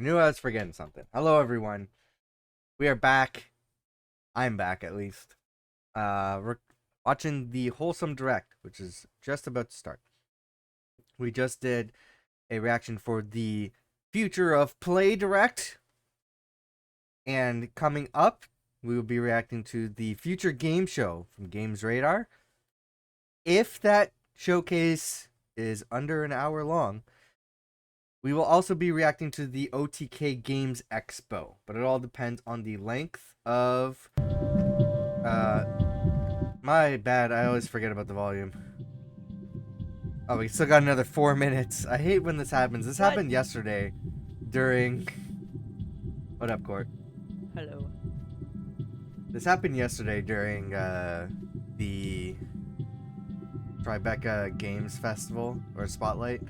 I knew I was forgetting something. Hello, everyone. We are back. I'm back, at least. We're watching the Wholesome Direct, which is just about to start. We just did a reaction for the Future of Play Direct. And coming up, we will be reacting to the Future Game Show from Games Radar. If that showcase is under an hour long, we will also be reacting to the OTK Games Expo, but it all depends on the length of. My bad. I always forget about the volume. Oh, we still got another 4 minutes. I hate when this happens. This happened yesterday during. What up, Court? Hello. This happened yesterday during the Tribeca Games Festival or Spotlight.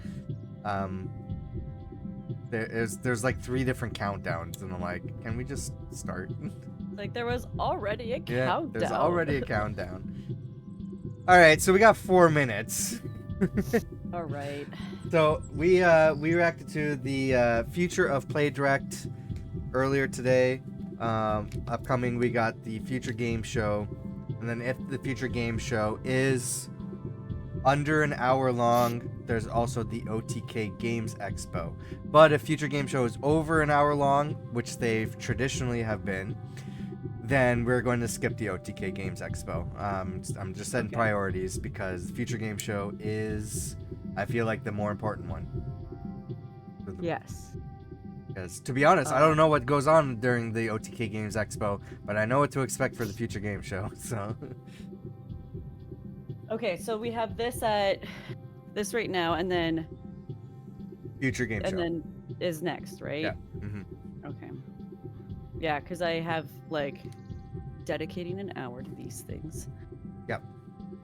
There's like 3 different countdowns, and I'm like, can we just start? Like there was already a Yeah, countdown. there's already a countdown. All right, so we got 4 minutes. All right. So we reacted to the Future of Play Direct earlier today. Upcoming, we got the Future Game Show, and then if the Future Game Show is under an hour long, there's also the OTK Games Expo. But if Future Game Show is over an hour long, which they've traditionally have been, then we're going to skip the OTK Games Expo. I'm just setting priorities because Future Game Show is, I feel like, the more important one. Yes. Because, to be honest, I don't know what goes on during the OTK Games Expo, but I know what to expect for the Future Game Show, so... Okay, so we have this right now, and then... Future Game Show. And then is next, right? Yeah. Mm-hmm. Okay. Yeah, because I have, like, dedicating an hour to these things. Yep.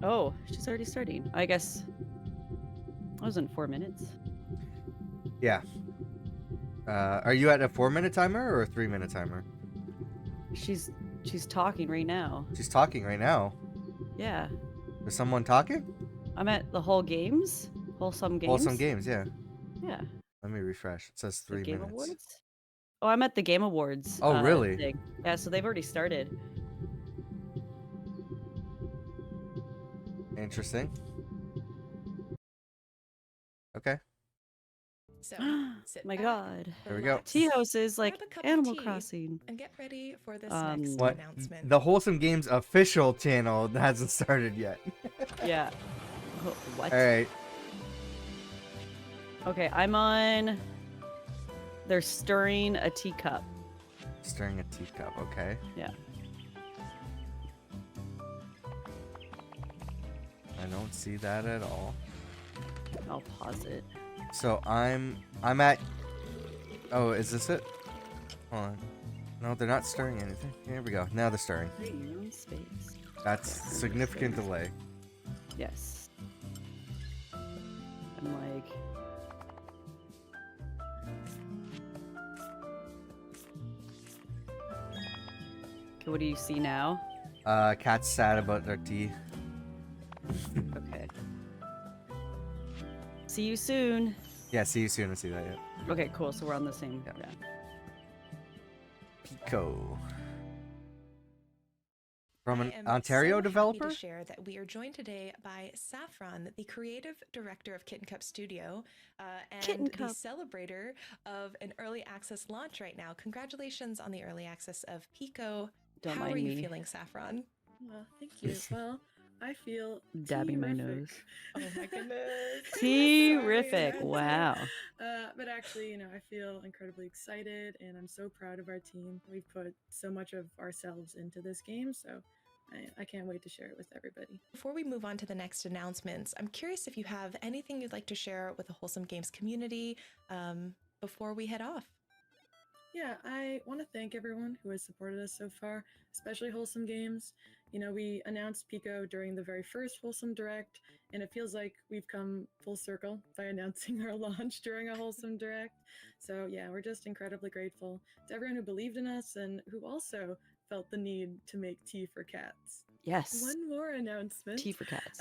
Oh, she's already starting. I guess... I was in 4 minutes. Yeah. Are you at a 4-minute timer or a 3-minute timer? She's talking right now. She's talking right now. Yeah. Is someone talking? I'm at the Wholesome Games. Wholesome Games, yeah. Yeah. Let me refresh. It says 3 Game minutes. Awards? Oh, I'm at the Game Awards. Oh, really? Thing. Yeah, so they've already started. Interesting. Okay. So, my God. There we go. Tea houses like Animal tea, Crossing. and get ready for this next What? announcement. The Wholesome Games official channel hasn't started yet. Yeah. What? All right. Okay, I'm on. They're stirring a teacup. Stirring a teacup. Okay. Yeah. I don't see that at all. I'll pause it. So I'm at. Oh, is this it? Hold on. No, they're not stirring anything. Here we go. Now they're stirring. Your own space. That's significant delay. Yes. I'm like. Okay, what do you see now? Cat's sad about their tea. Okay. See you soon. Yeah, see you soon. I see that yet. Okay, cool. So we're on the same. Yeah. Yeah. Pico. From an I am Ontario so developer? Happy to share that we are joined today by Saffron, the creative director of Kitten Cup Studio, and the celebrator of an early access launch right now. Congratulations on the early access of Pico. Don't How mind are you me. feeling, Saffron? Well, thank you. Well, I feel Dabbing my terrific. nose. Oh my goodness. Terrific. Sorry, Wow. but actually, I feel incredibly excited and I'm so proud of our team. We've put so much of ourselves into this game, so I can't wait to share it with everybody. Before we move on to the next announcements, I'm curious if you have anything you'd like to share with the Wholesome Games community before we head off. Yeah, I want to thank everyone who has supported us so far, especially Wholesome Games. We announced Pico during the very first Wholesome Direct, and it feels like we've come full circle by announcing our launch during a Wholesome Direct. So yeah, we're just incredibly grateful to everyone who believed in us and who also felt the need to make tea for cats. Yes. One more announcement. Tea for cats.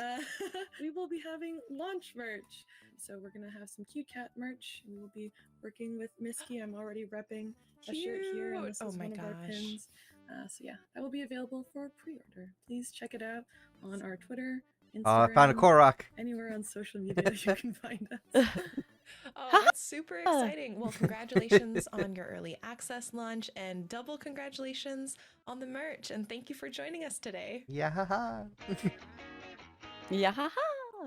We will be having launch merch. So we're gonna have some cute cat merch. We will be working with Misky. I'm already repping a shirt here, and Cute. this Oh is my one of our gosh. pins. So yeah, that will be available for pre-order. Please check it out on our Twitter, I found a Instagram, Korok. anywhere on social media you can find us. Oh, that's super exciting. Well, congratulations on your early access launch and double congratulations on the merch. And thank you for joining us today. Yeah, haha. Yeah, haha.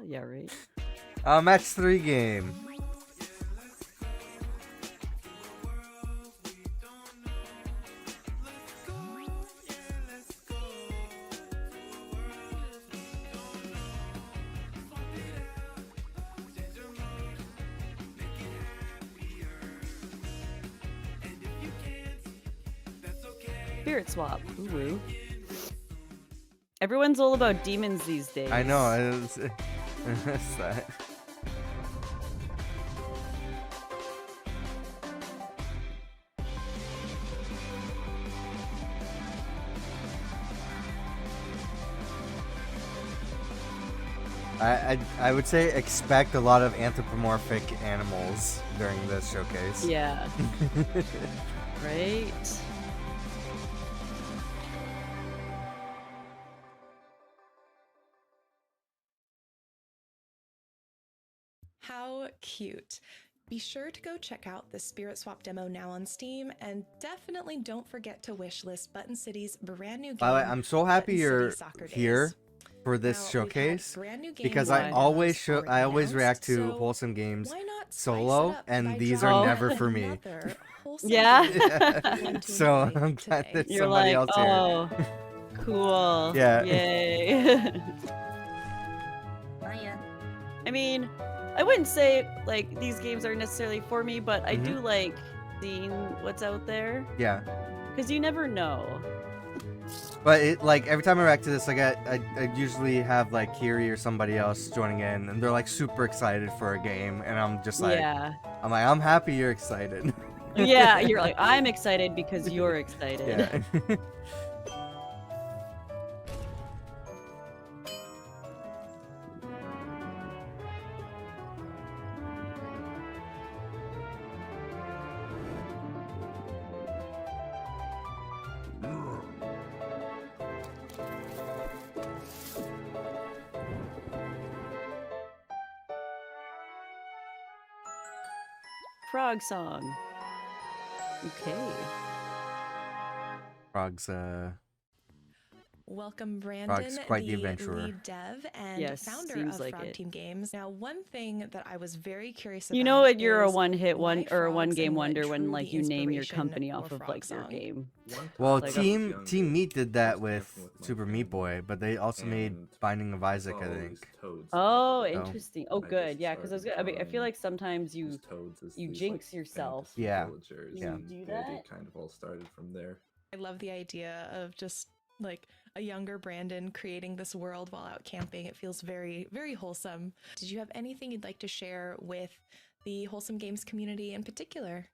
Yeah, right. Match 3 game. Spirit swap. Ooh. Everyone's all about demons these days. I know. It's that. I would say expect a lot of anthropomorphic animals during this showcase. Yeah. Right? How cute. Be sure to go check out the Spirit Swap demo now on Steam, and definitely don't forget to wishlist Button City's brand new game. By the way, I'm so happy Button you're City Soccer here Days. for this Now, we've had showcase brand new game because Why? I demos always already I always react to announced, so wholesome games why not spice solo, it up and by these dropping are in never for me. another wholesome Yeah. game you're going to So enjoy I'm glad today. that You're somebody like, else here. oh, cool. Yeah. Yay. I mean, I wouldn't say like these games are necessarily for me, but I do like seeing what's out there Yeah. because you never know. But it like every time I react to this, like I usually have like Kiri or somebody else joining in, and they're like super excited for a game, and I'm just like, Yeah. I'm happy you're excited. Yeah, you're like, I'm excited because you're excited. Yeah. Frog song. Okay. Frog's Welcome, Brandon, quite the the adventurer. lead dev and Yes, founder seems of like Frog it. Team Games. Now, one thing that I was very curious about, You know what? You're a is one-hit why one or a frogs one-game and what wonder when drew like the you name your inspiration company off for of Frog like your Song. game. well, Like, Team Meat did that with Super Meat Boy, but they also made Binding of Isaac, I think. Oh, So- interesting. Oh, good. Yeah, because I mean, I feel like sometimes you jinx yourself. Yeah. Yeah. You do that? kind of all started from there. I love the idea of just like a younger Brandon creating this world while out camping. It feels very, very wholesome. Did you have anything you'd like to share with the Wholesome Games community in particular?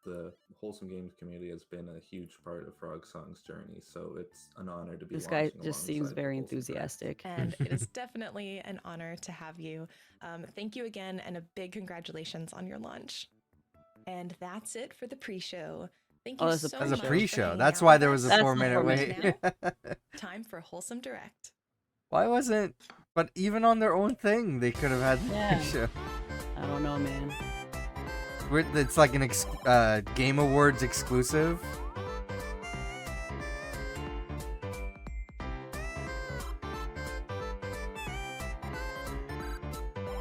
The Wholesome Games community has been a huge part of Frog Song's journey, so it's an honor to be This guy launching just seems alongside the very Wholesome Direct. enthusiastic. And it is definitely an honor to have you. Thank you again, and a big congratulations on your launch. And that's it for the pre-show. Thank you Oh, that's a so As much. a for pre-show. hanging That's out why with there was us. a That's 4-minute the wait. Now, time for Wholesome Direct. Why wasn't? But even on their own thing, they could have had the Yeah. pre-show. I don't know, man. It's like an Game Awards exclusive.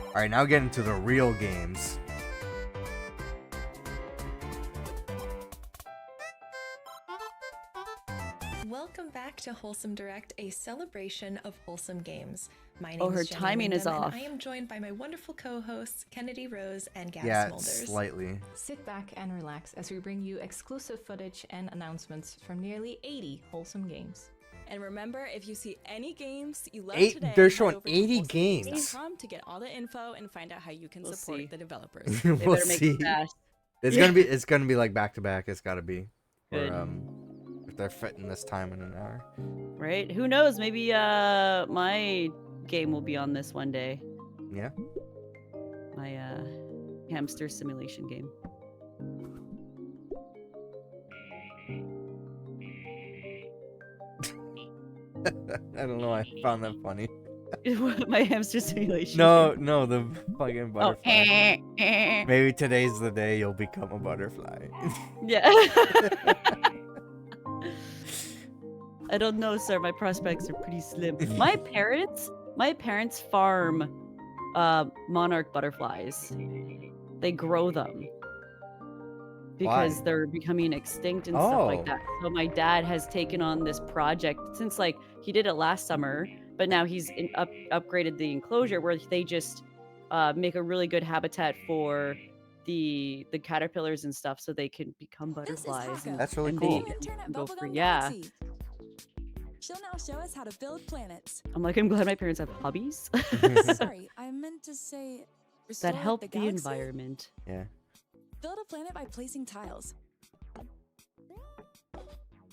All right, now get into the real games. Welcome back to Wholesome Direct, a celebration of wholesome games. My name Oh, is her Jenny timing is Wyndham, off. and I am joined by my wonderful co-hosts Kennedy Rose and Gab Yeah, Smulders. slightly. Sit back and relax as we bring you exclusive footage and announcements from nearly 80 wholesome games. And remember, if you see any games you love They're today, showing head over to 80 games. wholesomegames.com to get all the info and find out how you can We'll support see. the developers. They We'll better make see. it fast. It's gonna be like back to back. It's gotta be. Good. Or if they're fitting this time in an hour. Right? Who knows? Maybe my game will be on this one day. Yeah. My hamster simulation game. I don't know. I found that funny. My hamster simulation. No, game. no, the fucking Oh, butterfly. Maybe today's the day you'll become a butterfly. yeah. I don't know, sir. My prospects are pretty slim. My parents farm monarch butterflies. They grow them because Why? they're becoming extinct and stuff like Oh. that. So my dad has taken on this project since like he did it last summer, but now he's upgraded the enclosure where they just make a really good habitat for the caterpillars and stuff, so they can become butterflies. And, That's really and cool. they New intern at go free. Bubblegum Yeah. Galaxy. She'll now show us how to build planets. I'm like, I'm glad my parents have hobbies Sorry, I meant to say that restore help the galaxy? environment. Yeah. Build a planet by placing tiles.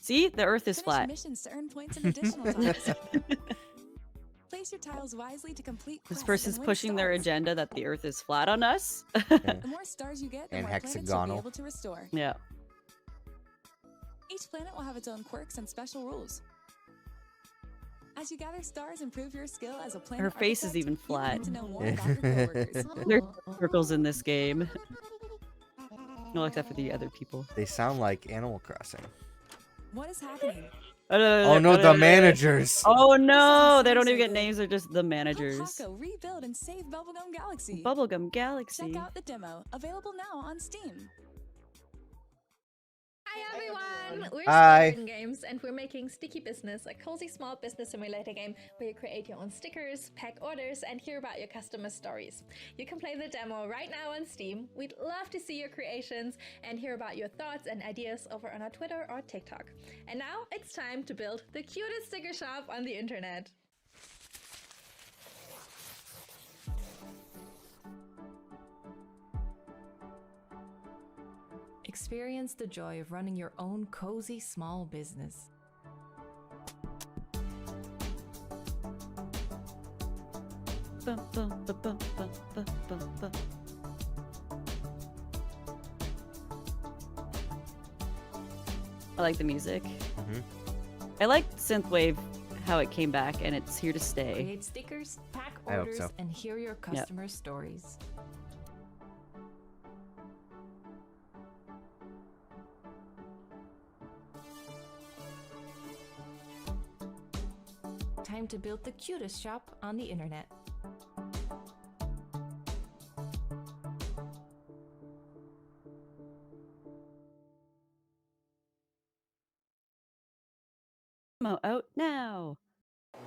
See, the Earth is Finish flat. missions to earn points and additional tiles. Place your tiles wisely to complete This quests person's and win pushing their stars. agenda that the Earth is flat on us. The more stars you get, the And more planets you'll be hexagonal. able to restore. Yeah. Each planet will have its own quirks and special rules. As you gather stars and prove your skill as a planet Her face is architect, even you will flat. get to know more about your coworkers. There's circles in this game. No, except for the other people. They sound like Animal Crossing. What is happening? Oh no, the managers. Oh no, This they don't doesn't even get sound so names. They're just the managers. Help Hako rebuild and save Bubblegum Galaxy. Bubblegum Galaxy. Check out the demo, available now on Steam. Hi everyone! We're Hi. Squadron Games and we're making Sticky Business, a cozy small business simulator game where you create your own stickers, pack orders, and hear about your customers' stories. You can play the demo right now on Steam. We'd love to see your creations and hear about your thoughts and ideas over on our Twitter or TikTok. And now it's time to build the cutest sticker shop on the internet. Experience the joy of running your own cozy small business. Bum, bum, ba, bum, bum, bum, bum, bum. I like the music. Mhm. I like synthwave, how it came back, and it's here to stay. Create stickers, pack I hope orders, so. and hear your customers' stories. Time to build the cutest shop on the internet. Demo out now. I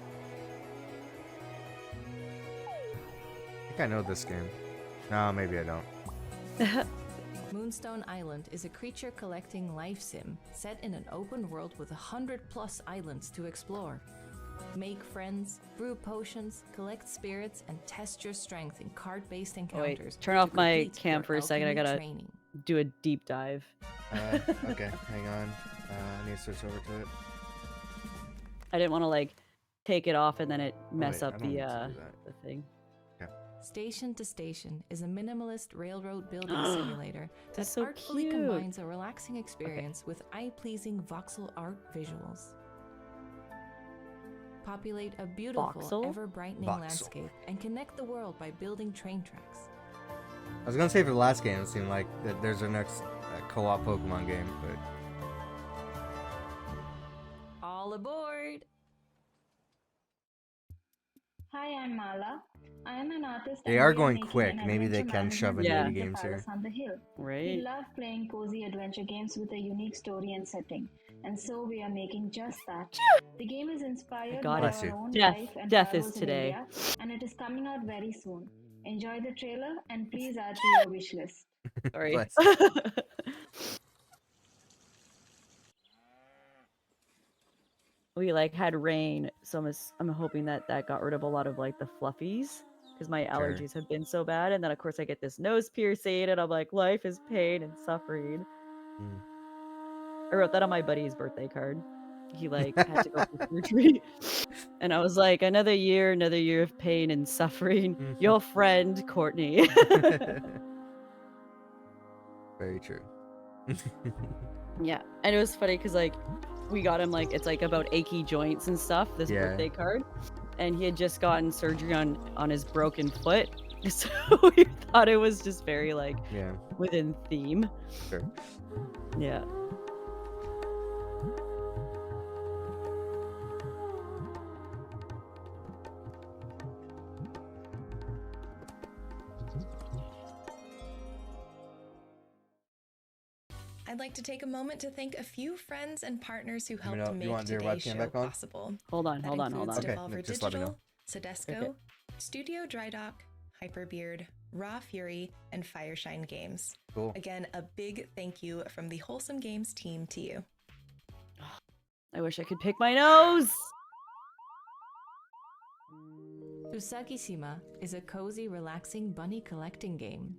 think I know this game. No, maybe I don't. Moonstone Island is a creature collecting life sim set in an open world with 100+ islands to explore. Make friends, brew potions, collect spirits, and test your strength in card-based encounters. Wait, turn off to my complete cam your for a second. I alchemy gotta training. do a deep dive. Okay, hang on. I need to switch over to it. I didn't want to like take it off and then it mess wait, up I don't the need to do that. the thing. Station to Station is a minimalist railroad building simulator that That's so artfully cute. combines a relaxing experience with eye-pleasing voxel art visuals. Populate a beautiful, Voxel? ever-brightening Voxel. landscape and connect the world by building train tracks. I was gonna say for the last game, it seemed like that there's a next co-op Pokemon game, but All aboard! Hi, I'm Mala. I am an artist. They and are we going making quick. an Maybe they adventure can shove in Yeah. indie management game, games The here. Palace on the Hill. We Right? love playing cozy adventure games with a unique story and setting, and so we are making just that. The game is inspired God, by Bless our you. own Death- life and death is travels in today. India, and it is coming out very soon. Enjoy the trailer and please add to your wish list. Sorry. Bless. We like had rain, so I'm hoping that got rid of a lot of like the fluffies because my Sure. allergies have been so bad, and then of course I get this nose piercing, and I'm like, life is pain and suffering. Hmm. I wrote that on my buddy's birthday card. he like had to go for surgery. And I was like, another year of pain and suffering. Your friend, Courtney. Very true. Yeah, and it was funny because like we got him like it's like about achy joints and stuff. This birthday card, and he had just gotten surgery on his broken foot, so we thought it was just very like within theme. Sure. Yeah. I'd like to take a moment to thank a few friends and partners who helped you make want your today's webcam show back on? possible. Hold on. Okay, Devolver just let me know. Digital, Sedesco, Studio Drydock, Hyperbeard, Raw Fury, and Fireshine Games. Cool. Again, a big thank you from the Wholesome Games team to you. I wish I could pick my nose. Usagi-shima is a cozy, relaxing bunny collecting game.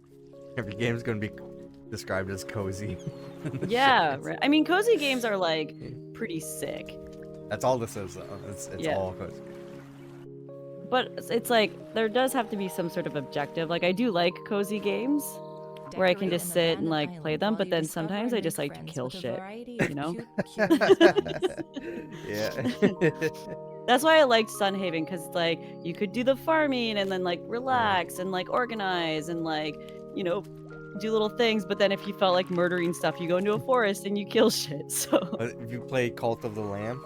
Every game's gonna be described as cozy. Yeah, right. I mean, cozy games are like pretty sick. That's all this is, though. It's all cozy. But it's like there does have to be some sort of objective. Like I do like cozy games where I can just sit and like play them, but then sometimes I just like to kill shit, you know? Yeah. That's why I liked Sunhaven, because like you could do the farming and then like relax and like organize and like, you know, do little things, but then if you felt like murdering stuff, you go into a forest and you kill shit. So Have you played Cult of the Lamb?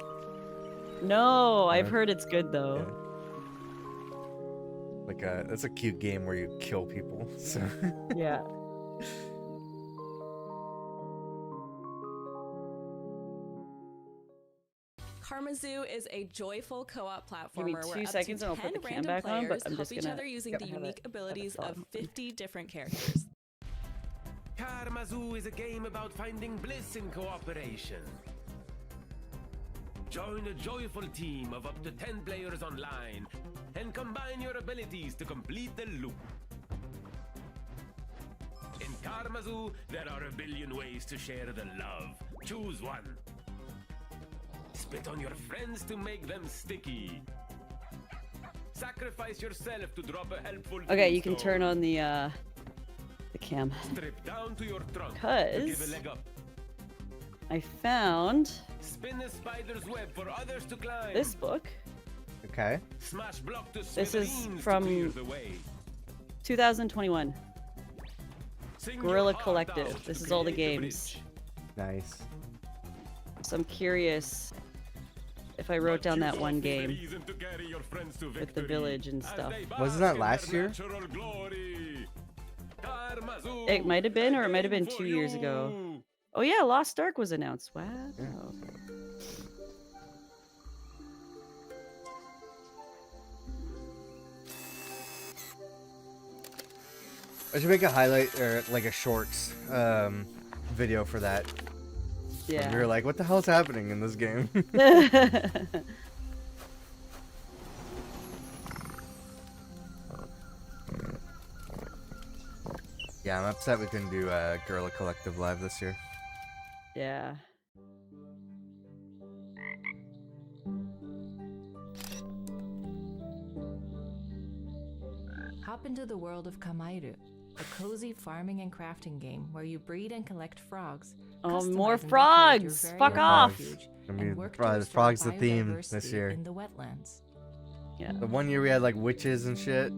no, I've heard it's good though. Yeah. Like it's a cute game where you kill people. So Yeah. Karmazoo is a joyful co-op Give me platformer 2 where up seconds to and I'll 10 put the cam random back on, players but I'm help just each gonna other using the have unique it abilities thought. of 50 different characters. Karmazoo is a game about finding bliss in cooperation. Join a joyful team of up to 10 players online and combine your abilities to complete the loop. In Karmazoo, there are a billion ways to share the love. Choose one. Spit on your friends to make them sticky. Sacrifice yourself to drop a helpful Okay, you can tombstone. turn on the cam. Strip down to your trunk to Cause give a leg up. I found Spin a spider's web for others to climb. this book. okay. Smash block to This is smithereens to from clear the way. 2021. Sing Gorilla your heart Collective. out This to is all the create a games. bridge. Nice. So I'm curious if I wrote down that one game Reason to carry your friends to with the victory village and as stuff. they Wasn't bask that in last their year? natural glory. Karmazoo, It might have been, or it a might have been game 2 for years ago. you. Oh yeah, Lost Ark was announced. Wow. I should make a highlight or like a shorts video for that. Yeah. You're like, what the hell's happening in this game? Yeah, I'm upset we couldn't do Gorilla Collective live this year. Yeah. Hop into the world of Kamairu, a cozy farming and crafting game where you breed and collect frogs. Oh, customize more and decorate your frogs! very Fuck own off! refuge, I and mean, work to the restore frog's the theme this biodiversity year. in the wetlands. Yeah. The one year we had like witches and shit.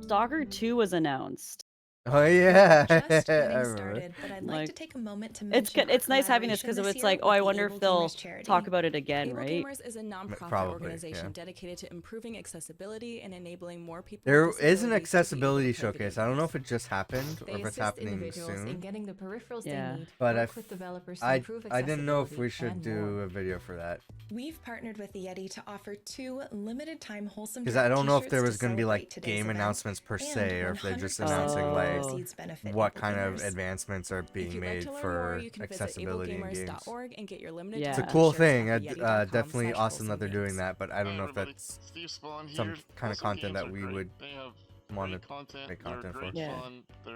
Stalker 2 was announced. Oh yeah. Just I getting remember. started, but I'd like Like, to take a moment to It's mention good. It's nice having this because collaboration it's this like, year oh, I with the wonder Able if they'll Gamers charity. talk about it again, Able right? Gamers is a nonprofit Probably, organization yeah. dedicated to improving accessibility and enabling more people. There with is an disabilities to be able accessibility to play video showcase. I don't know games. if it just happened They or if it's assist happening individuals in soon. getting the peripherals Yeah. they need, But work with developers to I improve didn't know if we accessibility, should and do more. a video for that. We've partnered with the Yeti to offer 2 limited-time Wholesome Because I Direct don't know if t-shirts there to was going to be like celebrate today's game event, announcements per and se, or if they're just 100% of announcing the like proceeds benefit what Able kind of Gamers. advancements are If being you'd like made to learn more, for you can visit accessibility in games. ablegamers.org and get your limited Yeah. It's a time cool t-shirts thing. at yeti.com/wholesome Definitely awesome that they're doing games. that, but I don't Hey know if everybody, that's Steve Spawn some here. kind of Wholesome content games that are we great. would They have want great to content. make They're content for. great Yeah. fun. They're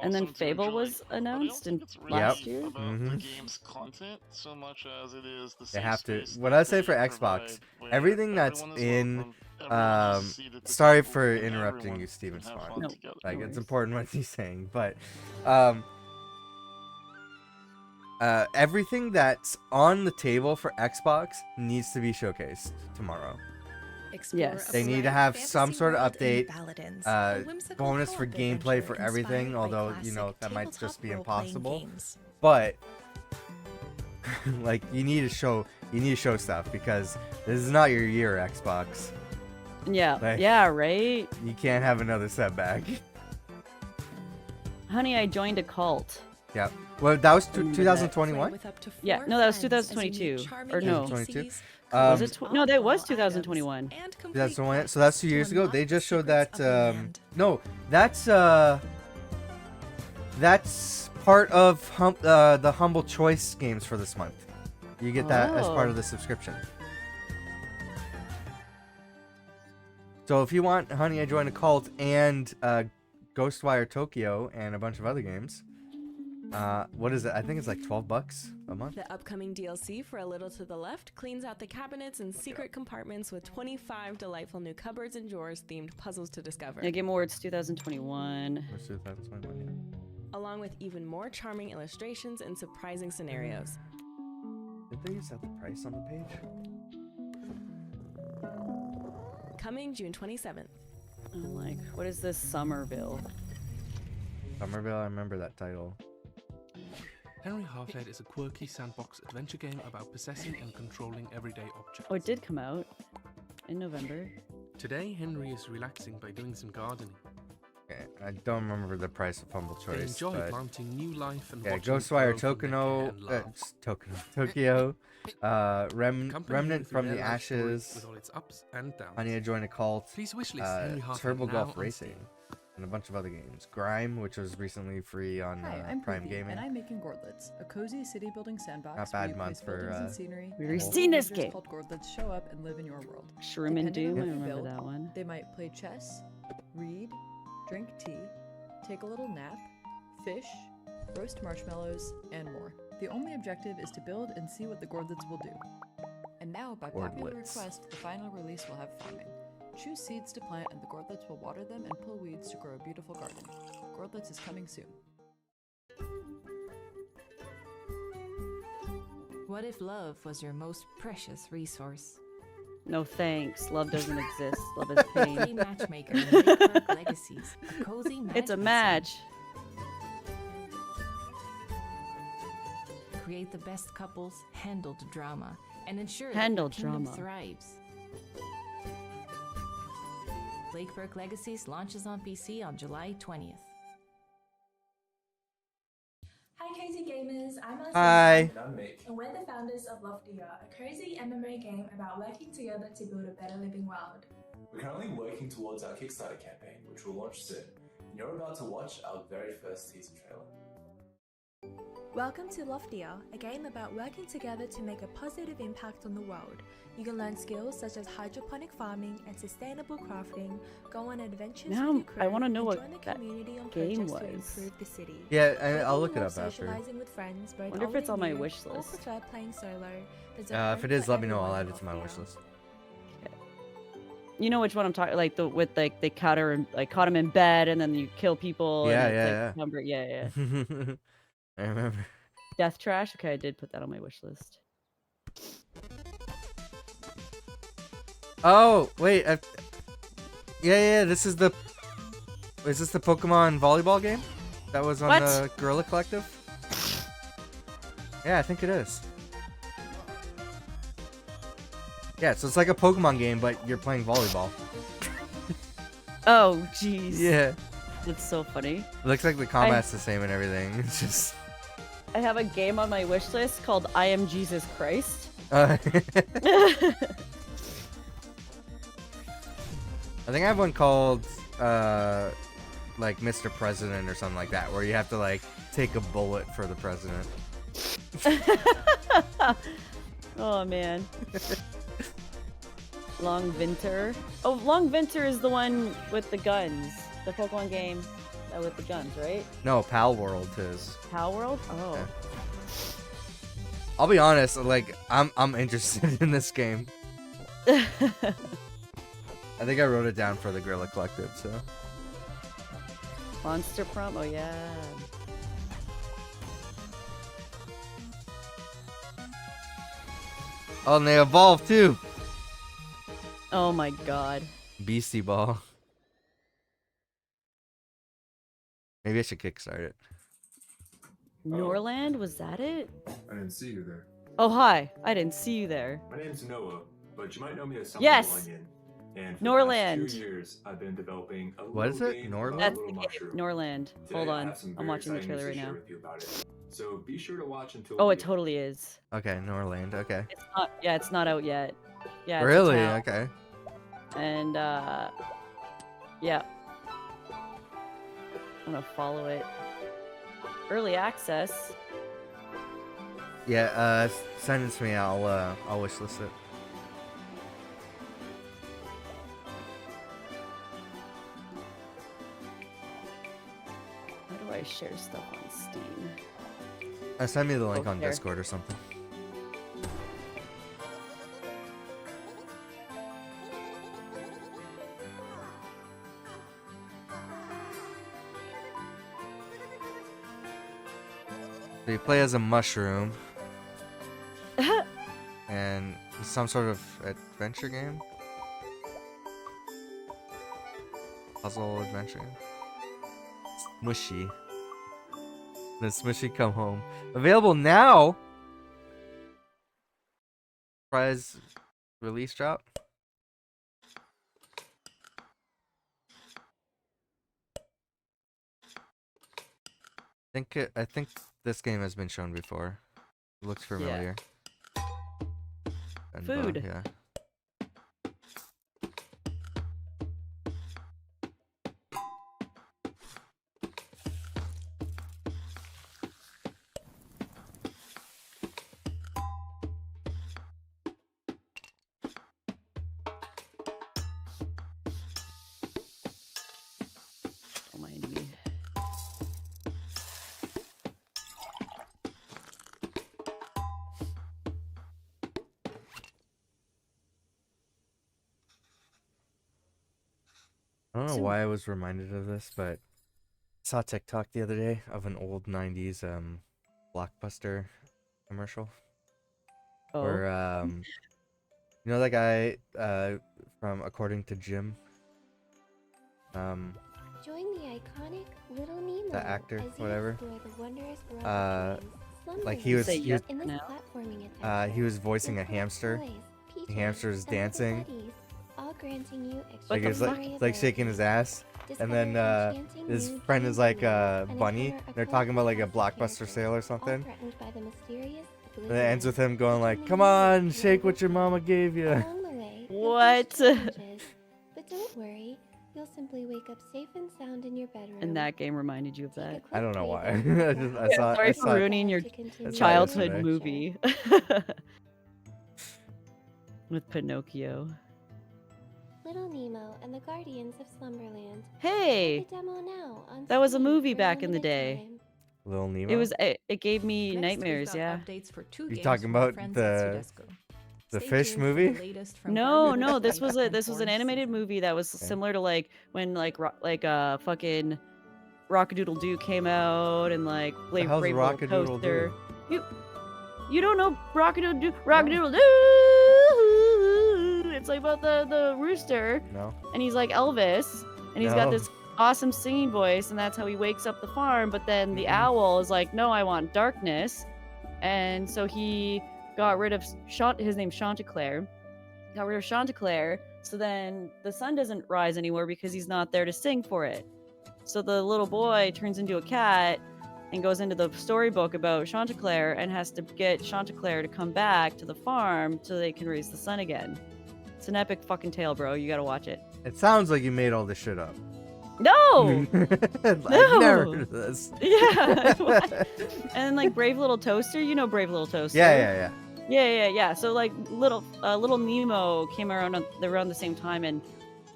And then awesome to Fable enjoy. was But I don't announced think in it's really last year. about the game's content so much as it is the They safe have to. space What that I say for they Xbox, provide, where everything that's everyone is in. welcome, everyone has a seat at the Sorry table, for and interrupting everyone you, Steven can have Swan. fun No, together. Like no it's worries. important what he's saying, but everything that's on the table for Xbox needs to be showcased tomorrow. Explore Yes. a They need to bright have some fantasy sort of world in update, Paladins, a whimsical bonus for co-op gameplay adventure for inspired everything, by although, classic that might just be tabletop role-playing impossible. games. But like you need to show stuff because this is not your year, Xbox. Yeah. Like- Yeah. Right. You can't have another setback. Honey, I joined a cult. Yep. Well, that was Remember that. 2021. With up to Yeah. 4 No, that was friends as you meet 2022. charming Or no. 2022? NPCs, Was collect it? No, that was oddball 2021. items, and complete That's the one. quests So that's 2 to years ago. unlock They the just showed secrets that. of the land. No, that's part of the Humble Choice games for this month. You get that as part Oh. of the subscription. So if you want Honey, I Joined a Cult and Ghostwire Tokyo and a bunch of other games, what is it? I think it's like $12 a month. The upcoming DLC for A Little to the Left cleans out the cabinets and secret compartments with 25 delightful new cupboards and drawers themed puzzles to discover. Yeah, Game Awards 2021. What's 2021? Yeah. Along with even more charming illustrations and surprising scenarios. Did they set the price on the page? Coming June 27th. I'm like, what is this Somerville? Somerville, I remember that title. Henry Halfhead is a quirky sandbox adventure game about possessing and controlling everyday objects. Oh, it did come out in November. Today, Henry is relaxing by doing some gardening. Okay, I don't remember the price of Humble They Choice. enjoy but... planting new life and Yeah, watching it Ghostwire grow from their care and love. Tokyo, Accompany Remnant you through from their the life story Ashes, with all its ups and downs. Honey, I Joined a Cult, Please wishlist Henry Halfhead Turbo now Golf on Racing, Steam. and a bunch of other games. Grime, which was recently free on Hi, I'm Prime Preeti, Gaming. and I'm making Gordlets, a cozy city-building sandbox. Not where bad you month place buildings for, and scenery. We've already and seen this villagers game. Called Gordlets show up and live in your world. Shroom and Depending on Doom, I what you remember build, that one. They might play chess, read, drink tea, take a little nap, fish, roast marshmallows, and more. The only objective is to build and see what the Gordlets will do. And now, by popular Gordlets. request, the final release will have farming. Choose seeds to plant and the Gordlets will water them and pull weeds to grow a beautiful garden. Gordlets is coming soon. What if love was your most precious resource? No thanks. Love doesn't exist. Love is Free pain. Matchmaker and Network Legacies. A cozy It's a magic match. sim. Create the best couples, handle the drama, and ensure Handle that your kingdom drama. thrives. Lakeburg Legacies launches on PC on July 20th. Hi cozy gamers, I'm Marcel. Hi. And I'm Mick. And we're the founders of Loftier, a cozy MMO game about working together to build a better living world. We're currently working towards our Kickstarter campaign, which will launch soon. And you're about to watch our very first teaser trailer. Welcome to Loftier, a game about working together to make a positive impact on the world. You can learn skills such as hydroponic farming and sustainable crafting, go on adventures Now with your crew, I want to know and what join the that community on game projects was. to improve the city. Yeah, Whether I'll you look it love up after. socializing with friends, both Wonder if old it's and on my new, wish or list. prefer playing solo, there's a If home it is, for let me know. I'll everyone add in it to my Loftier. wish list. You know which one I'm talking? Like the with like they caught her and like caught him in bed and then you kill people. Yeah, and it's, yeah, like, number, yeah. I remember. Death Trash. Okay, I did put that on my wish list. Oh wait, yeah. This is the. Is this the Pokemon volleyball game that was on What? the Gorilla Collective? Yeah, I think it is. Yeah, so it's like a Pokemon game, but you're playing volleyball. Oh, jeez. Yeah. That's so funny. It looks like the combat's the same and everything. It's just. I have a game on my wish list called I Am Jesus Christ. I think I have one called like Mr. President or something like that, where you have to like take a bullet for the president. Oh man. Long Winter. Oh, Long Winter is the one with the guns. The Pokemon game with the guns, right? No, Pal World is. Pal World? Oh. Yeah. I'll be honest, like I'm interested in this game. I think I wrote it down for the Gorilla Collective, so. Monster promo, yeah. Oh, and they evolve too. Oh my god. Beastie Ball. Maybe I should kickstart it. Norland, was that it? I didn't see you there. Oh, hi. I didn't see you there. My name's Noah, but you might know me as something Yes! Onion. And for Norland. the past 2 years, I've been developing a What is little it? game Norland? about a That's little the mushroom. game. Norland. Today, Hold I on. have some I'm very watching the exciting news trailer right to now. share with you about it. So be sure to watch until Oh, the it totally is. Okay, Norland. Okay. It's not. Yeah, it's not out yet. Yeah. It's a Really? town. Okay. And yeah. I'm gonna follow it. Early access. Yeah. Send it to me. I'll wishlist it. How do I share stuff on Steam? Send me the link on there. Discord or something. So you play as a mushroom. And it's some sort of adventure game? Puzzle adventure game? Smushy. The Smushy Come Home. Available now! Surprise release drop. I think this game has been shown before. It looks familiar. And, Food. yeah. Don't mind me. I don't know why I was reminded of this, but I saw TikTok the other day of an old 90s Blockbuster commercial. Oh. Where you know that guy from According to Jim? Join the iconic Little Nemo The actor, as you whatever. explore the wondrous world of dreams, Like Slumberland. he was In this platforming adventure, he was voicing a you'll hamster. collect toys, The hamster is features, and little dancing. goodies, all granting you Like he was like shaking his ass, and then his new friend is like and Bunny. encounter a They're talking about like a collective Blockbuster sale or something. threatened by the mysterious And it ends with him going like, "Come on, shake what your mama gave you." Along the way, you'll What? face challenges, but don't worry, you'll simply wake up safe and sound in your bedroom. And that game reminded you of that. I don't know why. I saw. Sorry I for saw ruining your I saw it childhood yesterday. movie. With Pinocchio. Little Nemo and the Guardians of Slumberland. Hey! Play the demo now on That was a Steam movie for a back in the limited day. time. Little Nemo. It was. It gave me Next, nightmares. we've got Yeah. updates for 2 You games talking from our about friends the at Sudesco. the Stay fish tuned for the movie? latest from No, Garden no. of This was Light a this was an and animated movie that was similar to like when like fucking Rockadoodle Doo came out and like Brave hell's Little Rockadoodle Toaster. Doo? You don't know Rockadoodle Doo? Rockadoodle Doo. It's like about the rooster. No. And he's like Elvis, and he's got No. this awesome singing voice, and that's how he wakes up the farm. But then the owl is like, no, I want darkness, and so he got rid of his name's Chanticleer. Got rid of Chanticleer, so then the sun doesn't rise anymore because he's not there to sing for it. So the little boy turns into a cat and goes into the storybook about Chanticleer and has to get Chanticleer to come back to the farm so they can raise the sun again. It's an epic fucking tale, bro. You gotta watch it. It sounds like you made all this shit up. No! I've No! never heard of this. Yeah. And like Brave Little Toaster, you know Brave Little Toaster. Yeah. Yeah. So like little Nemo came around the same time, and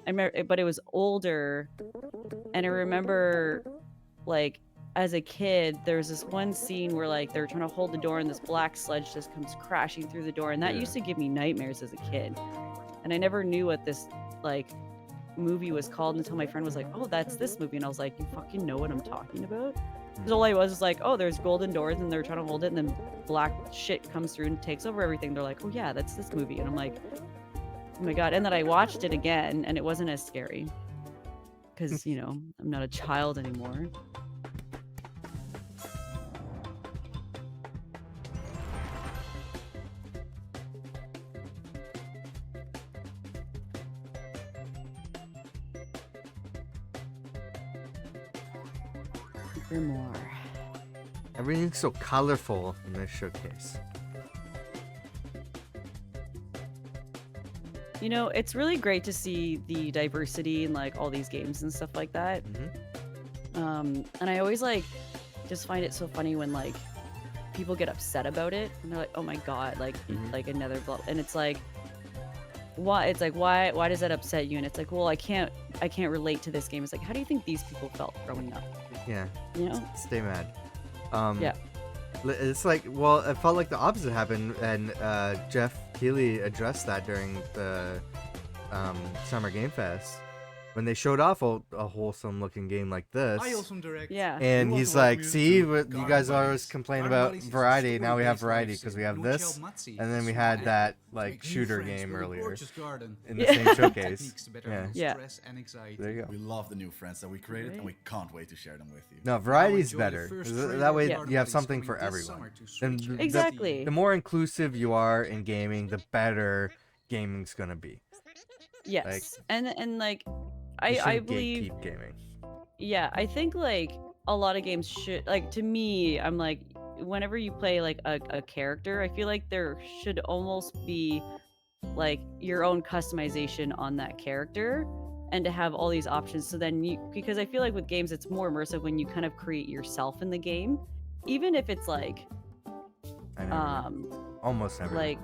but it was older, and I remember like as a kid, there's this one scene where like they're trying to hold the door and this black sludge just comes crashing through the door, and that Yeah. used to give me nightmares as a kid. And I never knew what this like movie was called until my friend was like, "Oh, that's this movie," and I was like, "You fucking know what I'm talking about?" Because all I was like, "Oh, there's golden doors and they're trying to hold it, and then black shit comes through and takes over everything." They're like, "Oh yeah, that's this movie," and I'm like, "Oh my god!" And then I watched it again, and it wasn't as scary because you know I'm not a child anymore. Grimoire. Everything's so colorful in this showcase. You know, it's really great to see the diversity in like all these games and stuff like that. And I always like just find it so funny when like people get upset about it and they're like, "Oh my god, like like another blah," and it's like, why? It's like why does that upset you? And it's like, well, I can't relate to this game. It's like, how do you think these people felt growing up? Yeah. You know? Stay mad. Yeah. It's like, well, it felt like the opposite happened, and Jeff Keighley addressed that during the Summer Game Fest when they showed off a wholesome looking game like this. Yeah. And he's like, "See, what you guys always complain about variety. Now we have variety because we have this, and then we had that like shooter game earlier in the same showcase." Yeah. There you go. We love the new friends that we created, and we can't wait to share them with you. No, variety is better. That way you have something for everyone. Exactly. The more inclusive you are in gaming, the better gaming's gonna be. Yes. Like, and like you I shouldn't believe gatekeep gaming. Yeah, I think like a lot of games should like to me, I'm like whenever you play like a character, I feel like there should almost be like your own customization on that character and to have all these options so then you because I feel like with games it's more immersive when you kind of create yourself in the game. Even if it's like almost never. Like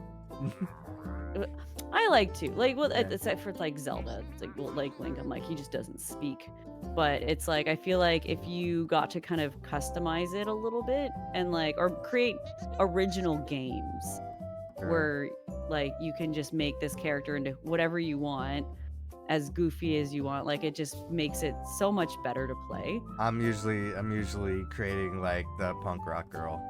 I like to like well except for like Zelda, it's like Link, I'm like he just doesn't speak, but it's like I feel like if you got to kind of customize it a little bit and like or create original games where like you can just make this character into whatever you want, as goofy as you want, like it just makes it so much better to play. I'm usually creating like the punk rock girl.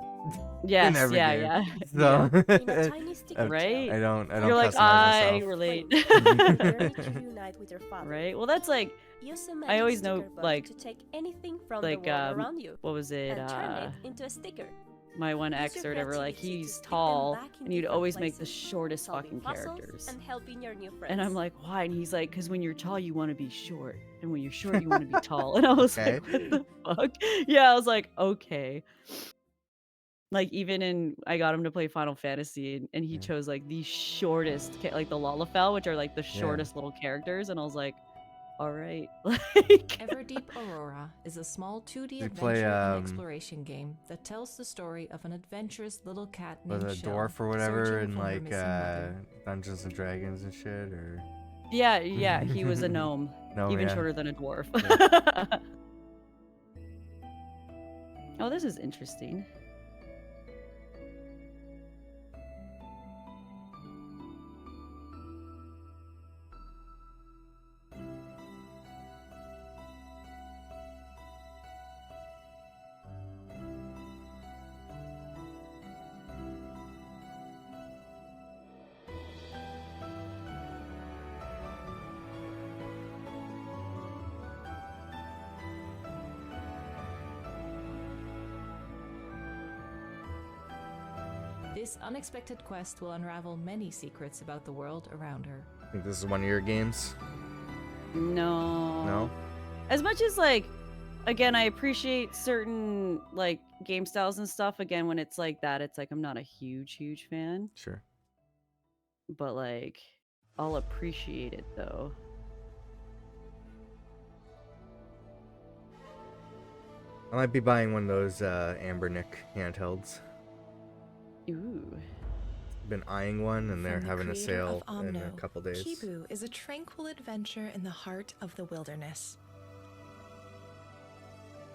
Yes, in every game. yeah. So In a tiny sticker right? I don't You're like, customize I myself. relate. with your father. Right? Well, that's like Use a I magic always know sticker book like to take anything from like the world around you what was it? and turn it into a sticker. My one Use ex your or whatever, like creativity to he's stick them tall back in and you'd different always make the places, shortest solving fucking puzzles characters. and helping your new friends. And I'm like, why? And he's like, because when you're tall, you want to be short, and when you're short, you want to be tall. And I was like, what the fuck? Yeah, I was like, okay. Like even in, I got him to play Final Fantasy, and he chose like the shortest, like the Lalafell, which are like the shortest little characters, and I was like, all right, like. Everdeep Aurora is a small 2D You adventure play, and exploration game that tells the story of an adventurous little cat named Was a Shell dwarf or whatever searching in for her like missing mother. Dungeons and Dragons and shit, or Yeah, he was a gnome, even yeah. shorter than a dwarf. Oh, this is interesting. This unexpected quest will unravel many secrets about the world around her. I think this is one of your games. No. No? As much as like, again, I appreciate certain like game styles and stuff. Again, when it's like that, it's like I'm not a huge fan. Sure. But like, I'll appreciate it though. I might be buying one of those Ambernick handhelds. Ooh. been eyeing one, and they're From the having a creator sale of in a Omno, couple days. Kibu is a tranquil adventure in the heart of the wilderness.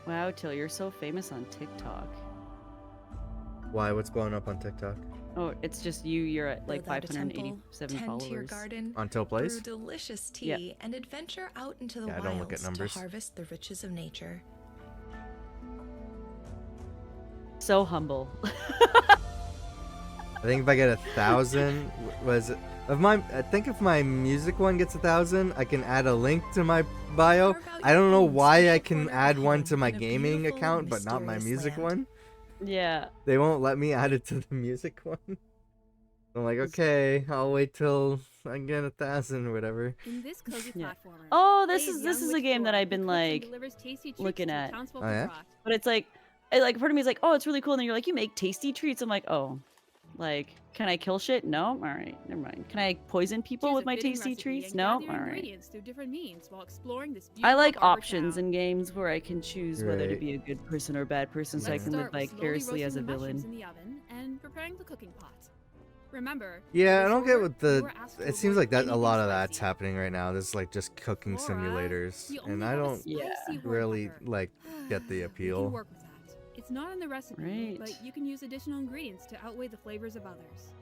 Wow, Till, you're so famous on TikTok. Why? What's blowing up on TikTok? Oh, it's just you. You're at like Build out a temple, 587 tend to your followers. garden, On Till Plays? brew delicious tea, Yeah. and adventure out into the Yeah, I don't look at wilds to numbers. harvest the riches of nature. So humble. I think if I get 1,000, I think if my music one gets 1,000, I can add a link to my bio. I don't know why I can add one to my gaming account, but not my music one. Yeah. They won't let me add it to the music one. I'm like, okay, I'll wait till I get 1,000 or whatever. In this cozy platformer. Oh, plays this young is a witch game that Flora I've been who cooks and like delivers tasty treats looking to at. townsfolk Oh, yeah? abroad. But it's like part of me is like, oh, it's really cool. And then you're like, you make tasty treats. I'm like, oh, like, can I kill shit? No. All right, never mind. Can I poison people Choose with a my fitting tasty recipe treats? and No. gather All right. ingredients through different means while exploring this I beautiful like arbor options town. in games where I can choose whether to Right. be a good person or a bad person, so I Let's can live start with slowly vicariously as a roasting the mushrooms villain. in the oven and preparing the cooking pot. Remember, Yeah, I the don't get shorter, what the. fewer asked to It seems avoid like that a anything lot of spicy. that's happening right now. There's like just cooking simulators, we and only I have a don't spicy horn really pepper. like get the We can appeal. work with that. It's not in the recipe, Right. but you can use additional ingredients to outweigh the flavors of others.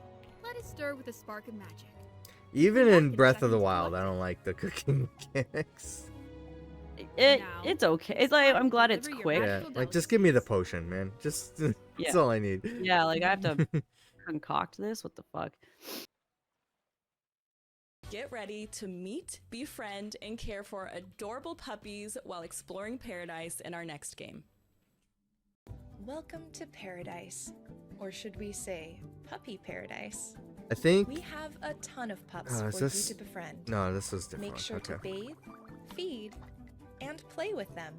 Let it stir with a spark of magic. Even in in Breath of the seconds, Wild, I don't like the cooking mechanics. It's okay. It's like I'm glad it's deliver your quick. Yeah, like just give me the potion, man. Just that's Yeah. all I need. Yeah, like I have to concoct this. What the fuck? Get ready to meet, befriend, and care for adorable puppies while exploring paradise in our next game. Welcome to paradise. Or should we say, puppy paradise? I think. We have a ton of pups Oh, is for this- you to befriend. No, this is different. Make sure Okay. to bathe, feed, and play with them.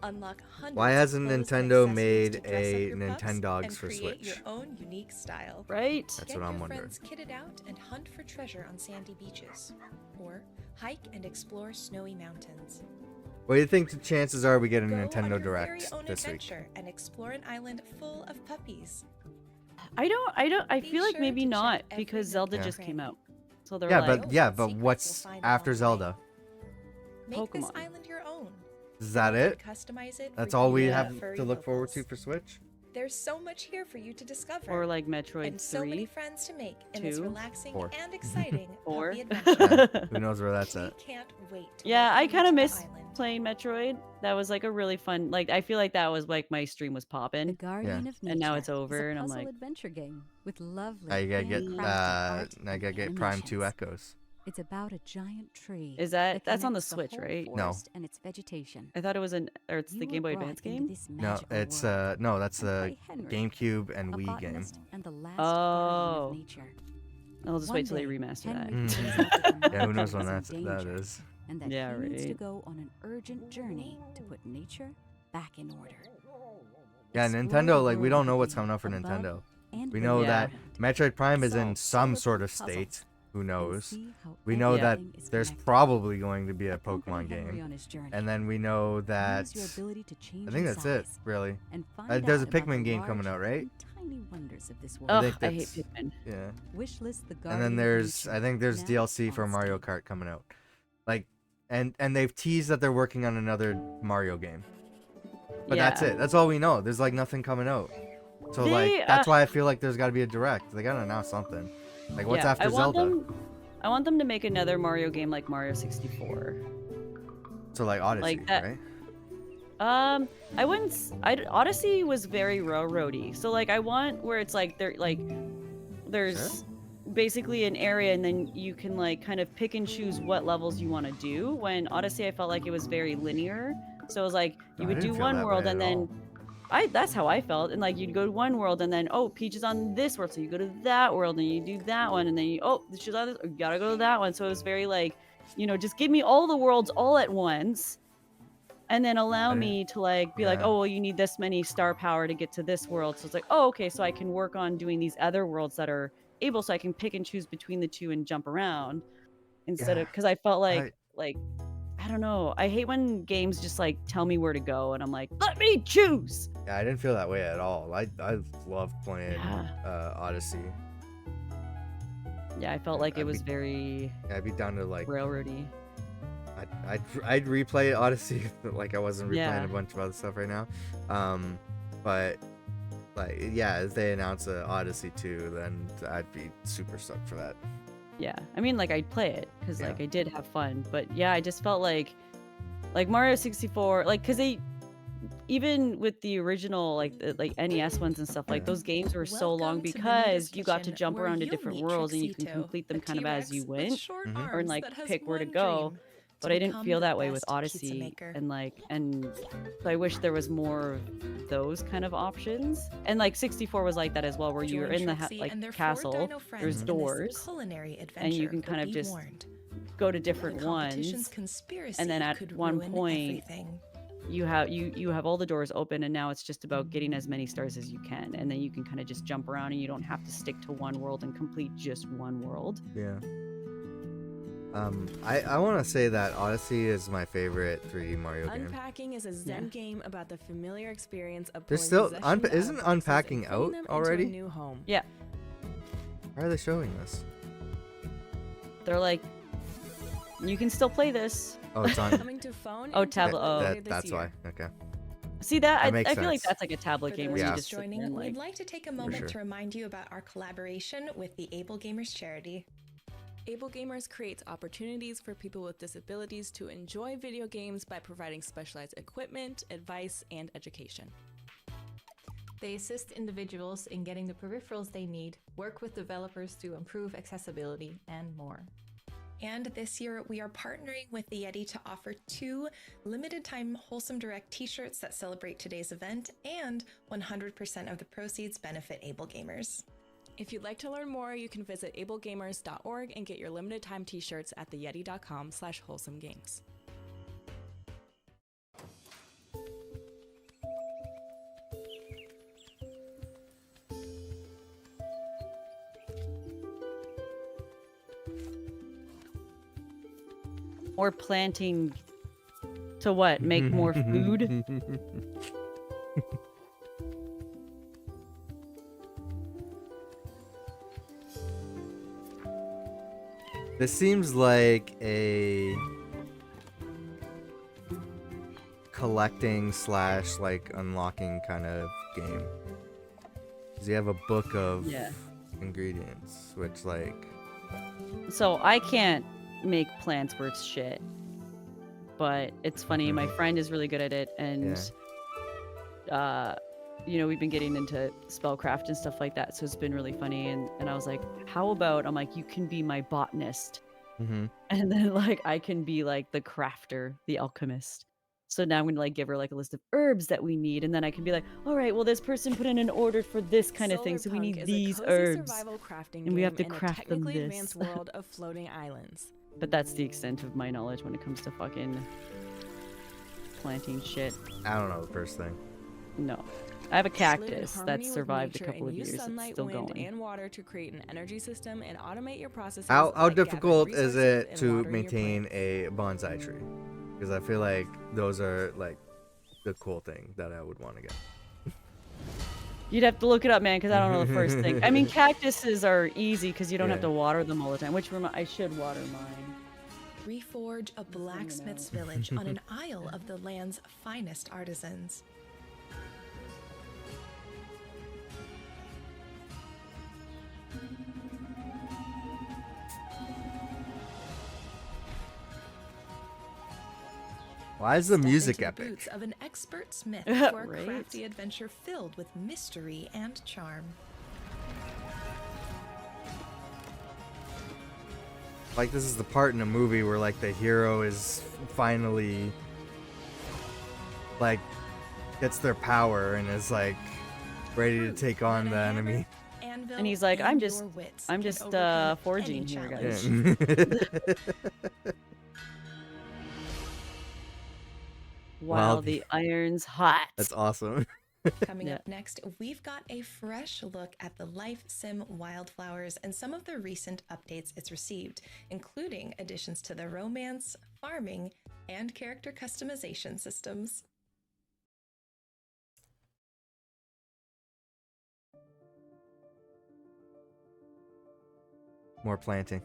Unlock hundreds Why of hasn't clothes and Nintendo accessories made to dress up a your pups Nintendogs and for create Switch? your own unique style. Right? That's Get what I'm your wondering. friends kitted out and hunt for treasure on sandy beaches, or hike and explore snowy mountains. What do you think the chances are we get a Go on Nintendo your Direct very own this week? adventure and explore an island full of puppies. I Be feel like sure maybe to check not every because nook Zelda and just came cranny. out. So they're Yeah, like, but what's find after along the way. Zelda? Make this Pokemon. island your own. Is that You it? can customize it That's for all we your have furry to look forward locals. to for Switch? There's so much here for you to discover. or like Metroid and so many 3. friends to make in this 2, relaxing 4. and exciting 4. puppy adventure. Who knows where that's We at? can't wait to Yeah, I welcome you kind of to the miss island. playing Metroid. That was like a really fun. Like I feel like that was like my stream was popping. The Guardian of Nature And now it's is over, a and I'm puzzle like, adventure game with lovely I gotta get handcrafted art I and gotta get Prime 2 animations. Echoes. It's about a giant tree. Is that's on the connects Switch, whole right? No. forest and its vegetation. I thought it was or it's the You Game were Boy brought Advance into game. this No, magical it's world no, that's and the play Henry, GameCube and a Wii game. botanist and the last Oh. guardian of nature. I'll just One wait till they day, remaster Henry Mm. finds out that the Yeah, who knows mountain when is in that danger, is. and that Yeah, he needs to right. go on an urgent journey to put nature back in order. Yeah, Explore Nintendo, the like we world don't of know the what's game coming out for above Nintendo. and We know that beyond. Metroid Prime is in Solve some sort of puzzles state. Who and knows? see how We know that everything is there's connected. probably going to be a Accompany Pokemon Henry game. on his journey. And then we know that Use your ability to change I think in that's it, size really. and find There's a out about Pikmin the game coming large out, right? and tiny wonders of this world. I Ugh, think I hate that's Pikmin. yeah. Wishlist the And Guardian then of there's Nature, I think there's now DLC for on Mario Steam. Kart coming out. Like and they've teased that they're working on another Mario game. But that's Yeah. it. That's all we know. There's like nothing coming out. So They, like that's why I feel like there's got to be a direct. They got to announce something. Like what's Yeah, after I want Zelda? I want them to make another Mario game like Mario 64. So like Odyssey, Like that- right? I wouldn't. Odyssey was very railroady. So like, I want where it's like there's basically an area, and then you can like kind of pick and choose what levels you want to do. When Odyssey, I felt like it was very linear. So it was like you I would didn't do feel one that world, way and at then all. that's how I felt. And like you'd go to one world, and then oh, Peach is on this world, so you go to that world, and you do that one, and then she's on this, you gotta go to that one. So it was very like, just give me all the worlds all at once. And then allow me to like be like, yeah. oh, well, you need this many star power to get to this world. So it's like, oh, okay, so I can work on doing these other worlds that are able, so I can pick and choose between the two and jump around instead of because I felt like I don't know. I hate when games just like tell me where to go, and I'm like, let me choose. Yeah, I didn't feel that way at all. I loved playing Odyssey. Yeah, I felt like it was very I'd be down to like railroady. I'd replay Odyssey, like I wasn't replaying Yeah. a bunch of other stuff right now. But like yeah, if they announce a Odyssey 2, then I'd be super stoked for that. Yeah, I mean, like I'd play it because Yeah. like I did have fun, but yeah, I just felt like Mario 64, like because they even with the original like like NES ones and stuff, like those games were so long Welcome to Benita's because you got to Kitchen, jump where around to you'll different meet worlds and you can Trixito, complete them a kind of as you T-Rex with went, short or arms like that has pick where to one go. dream, But to I didn't become feel the that way with best pizza Odyssey, maker. and so I wish there was more of those kind of options. And like 64 was like that as well, where you're Join in the Trixie like and their 4 castle, dino friends there's in this doors, culinary and you adventure, can but kind of be just warned. go to different The competition's ones. conspiracy And then at could one ruin point, everything. you have all the doors open, and now it's just about getting as many stars as you can, and then you can kind of just jump around, and you don't have to stick to one world and complete just one world. Yeah. I want to say that Odyssey is my favorite 3D Mario game. Unpacking is a Zen game about the familiar experience of There's pulling still possession out isn't of boxes Unpacking and putting out them into already? a new home. Yeah. Why are they showing this? They're like, you can still play this. Oh, it's on. Coming to phone Oh, and tablet. tablet Oh, later this That's year. why. Okay. See that? That makes I feel like sense. that's like a tablet For game those where you Yeah. just just sit joining, there and, we'd like, like to take a moment sure. to remind you about our collaboration with the Able Gamers charity. Able Gamers creates opportunities for people with disabilities to enjoy video games by providing specialized equipment, advice, and education. They assist individuals in getting the peripherals they need, work with developers to improve accessibility, and more. And this year, we are partnering with the Yeti to offer 2 limited time Wholesome Direct t-shirts that celebrate today's event, and 100% of the proceeds benefit Able Gamers. If you'd like to learn more, you can visit ablegamers.org and get your limited time t-shirts at theyeti.com/wholesomegames. or planting to what? Make more food? This seems like a collecting / like unlocking kind of game. Cause you have a book of Yeah. ingredients, which like So I can't make plants worth shit. But it's funny, my friend is really good at it, and you know, we've been getting into spellcraft and stuff like that, so it's been really funny. And I was like, how about, I'm like, you can be my botanist, mm-hmm. and then like I can be like the crafter, the alchemist. So now I'm gonna like give her like a list of herbs that we need, and then I can be like, all right, well, this person put in an order for this kind of thing, so we Solarpunk need is these a cozy herbs, survival crafting and we have to game in a craft them technically this. advanced world of floating islands. But that's the extent of my knowledge when it comes to fucking planting shit. I don't know the first thing. No. I have a Live in cactus harmony that's with survived a nature couple and of use years. It's sunlight, still wind, going. and water to create an energy system and automate your processes. How like gathering difficult is resources it and to watering your maintain a bonsai tree? Because I feel like those are like the cool thing that I would want to get. You'd have to look it up, man, because I don't know the first thing. I mean, cactuses are easy because you don't have Yeah. to water them all the time, which I should water mine. Reforge a blacksmith's village on an isle of the land's finest artisans. Why is the Step music into epic? The boots of an expert smith for a Right? crafty adventure filled with mystery and charm. Like this is the part in a movie where like the hero is finally like gets their power and is like ready to take on the enemy. Anvil And he's like, and I'm your just wits I'm can just overcome forging any here, challenge. guys. While Wow. the iron's hot. That's awesome. Coming Yeah. up next, we've got a fresh look at the Life Sim Wildflowers and some of the recent updates it's received, including additions to the romance, farming, and character customization systems. More planting.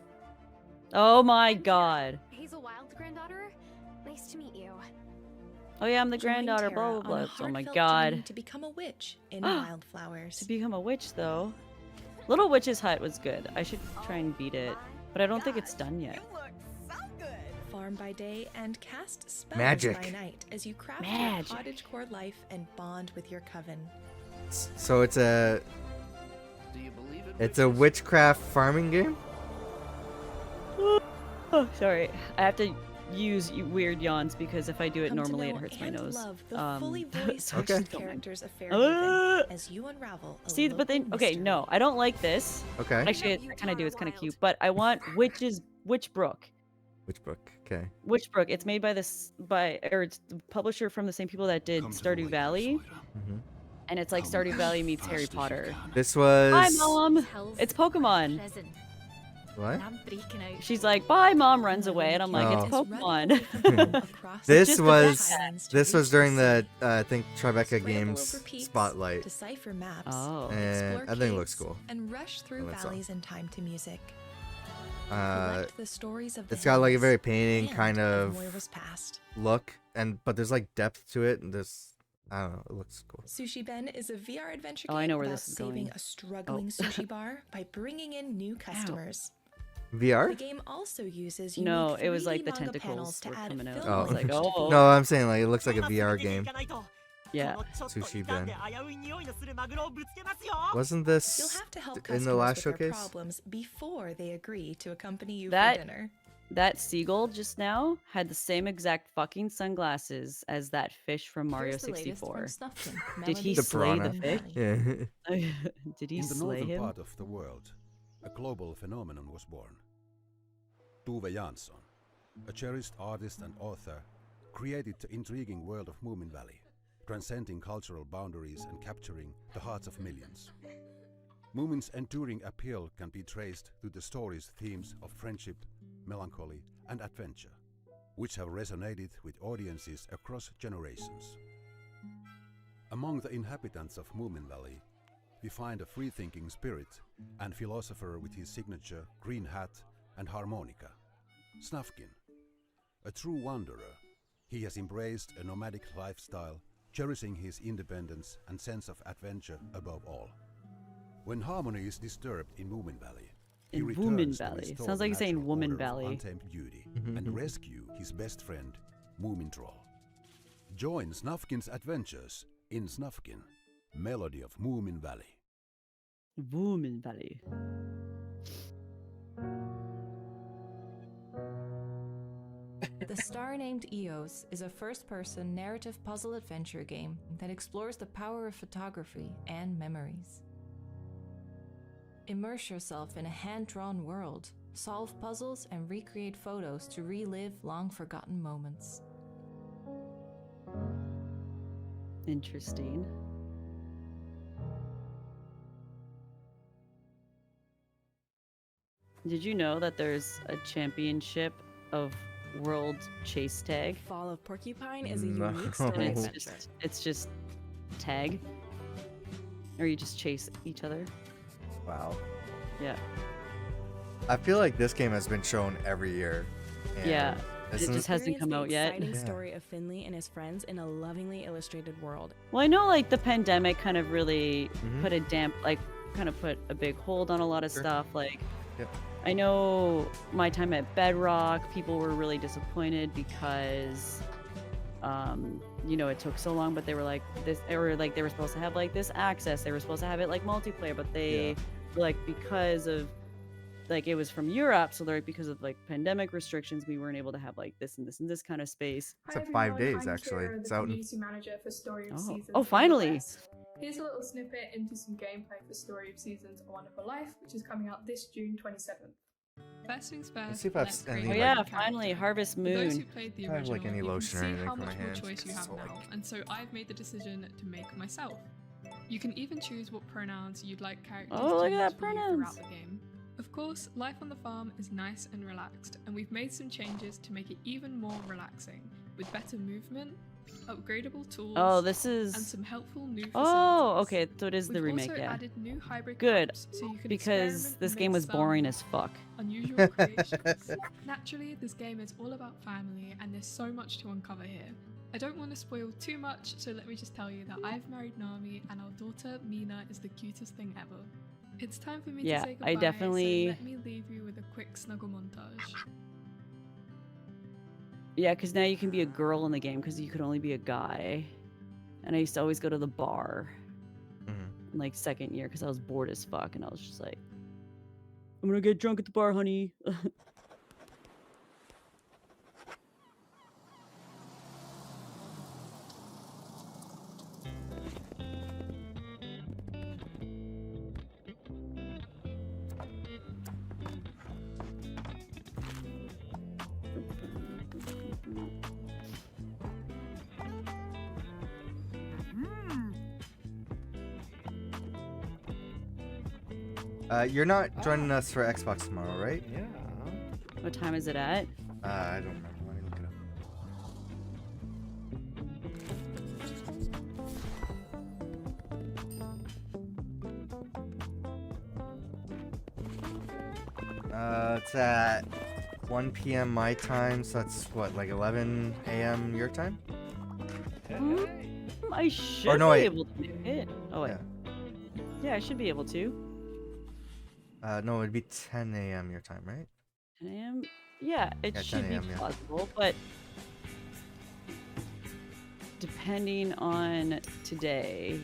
Oh my god. Hazel Wild's granddaughter. Nice to meet you. Oh yeah, I'm the Join granddaughter, Tara blah blah on a blah. Oh my heartfelt god. journey to become a witch in Wildflowers. To become a witch though. Little Witch's Hut was good. I should try and beat it. But I don't think it's done yet. Farm by day and cast spells Magic. by night as you craft Magic. your cottagecore life and bond with your coven. So it's a witchcraft farming game. Oh, sorry. I have to use weird yawns because if I do it Come to normally it know hurts my and nose. love the fully voiced so I just don't mind. characters of Fairhaven as you unravel a See, but then local okay, mystery. no, I don't like this. Okay. Actually, I kind of do. It's kind of cute, but I want Witchbrook. Witchbrook. Okay. Witchbrook. It's made by it's the publisher from the same people that did Stardew Valley, Mhm. and it's like Stardew Valley meets Harry Potter. This was. Bye, Mom. It's Pokemon. What? She's like, bye, Mom, runs away, and I'm like, it's Oh. Pokemon. This Just a was backpack. this was during the I think Tribeca Scramble Games over peaks, spotlight. decipher maps, Oh. And explore I think it looks caves, cool. and rush through That's all. valleys in time to music. Uh, Collect the stories of the it's got like a hills very painting and kind of Moira's past. look, but there's like depth to it, and this I don't know, it looks cool. Sushi Ben is a VR adventure Oh, game I know where about this is saving going. a struggling Oh. sushi bar by bringing in new customers. VR? The game also uses No, unique it was 3D like the manga tentacles panels to were add coming out. film I was like, footage to oh. No, I'm saying like it looks like a VR game. Yeah. Sushi Ben. You'll Wasn't this have to help in customers the last with their showcase? problems before they agree to accompany you That for dinner. that seagull just now had the same exact fucking sunglasses as that fish from Mario Here's the latest 64. from Snufkin, Did he Melody slay the piranha. fish? Yeah. Did he In the slay northern him? part of the world, a global phenomenon was born. Tove Jansson, a cherished artist and author, created the intriguing world of Moomin Valley, transcending cultural boundaries and capturing the hearts of millions. Moomin's enduring appeal can be traced to the story's themes of friendship, melancholy, and adventure, which have resonated with audiences across generations. Among the inhabitants of Moomin Valley, we find a free-thinking spirit and philosopher with his signature green hat and harmonica, Snufkin. A true wanderer, he has embraced a nomadic lifestyle, cherishing his independence and sense of adventure above all. When harmony is disturbed in Moomin Valley, he In returns Woomin to Valley. restore Sounds the like you're saying natural Woman order of Valley. untamed beauty and rescue his best friend, Moomin Troll. Join Snufkin's adventures in Snufkin, Melody of Moomin Valley. Woomin Valley. The Star Named Eos is a first-person narrative puzzle adventure game that explores the power of photography and memories. Immerse yourself in a hand-drawn world, solve puzzles, and recreate photos to relive long-forgotten moments. Interesting. Did you know that there's a championship of world chase tag? Fall of Porcupine is a No. unique story And adventure. it's just tag, or you just chase each other. Wow. Yeah. I feel like this game has been shown every year. and Yeah. It isn't- just hasn't come out yet. Exciting Yeah. story of Finley and his friends in a lovingly illustrated world. Well, I know like the pandemic kind of really Mhm. put kind of put a big hold on a lot of Sure. stuff. Like, Yep. I know my time at Bedrock, people were really disappointed because, it took so long. But they were like this, or like they were supposed to have like this access. They were supposed to have it like multiplayer, but they were like because of like it was from Europe, so they're like because of like pandemic restrictions, we weren't able to have like this and this and this kind of space. It's like 5 days actually. It's out in Community manager for Story of Oh. Seasons. Oh, in the finally. US. Here's a little snippet into some gameplay for Story of Seasons: A Wonderful Life, which is coming out this June 27th. First things first. see if I've let's any, create Oh like- a yeah, character. finally, Harvest For those who Moon. played the I have, original, like, any you can lotion or see anything how for my much more hands, choice you 'cause have it's so, now, like- and so I've made the decision to make myself. You can even choose what pronouns you'd like characters Oh, to look use at that for you pronouns. throughout the game. Of course, life on the farm is nice and relaxed, and we've made some changes to make it even more relaxing. with better movement, upgradable tools, Oh, this and is. some helpful new Oh, facilities. okay. So it is the We've remake, also yeah. added new hybrid Good, cups so you can because experiment this and game make was boring some as fuck. unusual creations. Naturally, this game is all about family, and there's so much to uncover here. I don't want to spoil too much, so let me just tell you that I've married Nami, and our daughter Mina is the cutest thing ever. It's time for me Yeah, to say goodbye, I definitely. so let me leave you with a quick snuggle montage. Yeah, because now you can be a girl in the game because you could only be a guy. And I used to always go to the bar in like second year because I was bored as fuck, and I was just like, I'm gonna get drunk at the bar, honey. You're not joining us for Xbox tomorrow, right? Yeah. What time is it at? I don't remember. Let me look it up. It's at 1 p.m. my time, so that's what, like 11 a.m. your time? I should Or no, be wait. able to make it. Oh wait. Yeah, I should be able to. No, it'd be 10 a.m. your time, right? 10 a.m. Yeah, it Yeah, 10 should be a.m., yeah. possible, but depending on today,